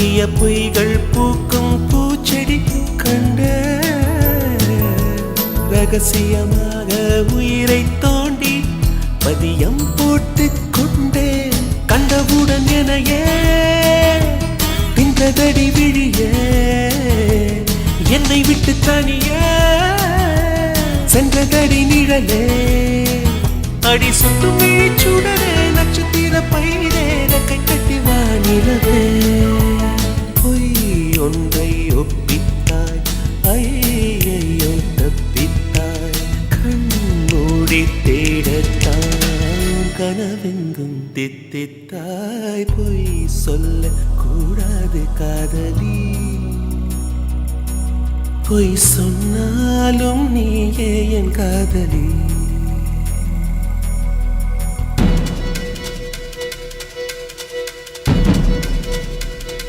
மங்கிய பொய்கள் பூக்கும் பூச்செடி கண்ட ரகசியமாக உயிரை தோண்டி பதியம் போட்டு கொண்டே கண்டவுடன் எனையே பின்றதடி விழியே என்னை விட்டு தனியே சென்றதடி நிழலே அடி சுட்டும் சுடரே நட்சத்திர பயிரே கை கட்டி வானிலவே பொய் ஒன்றை ஒப்பித்தாய் ஐயையோ தப்பித்தாய் கண்மூடி தேடத்தான் கனவெங்கும் தித்தித்தாய் பொய் சொல்ல கூடாது காதலி பொய் சொன்னாலும் நீயே என் காதலி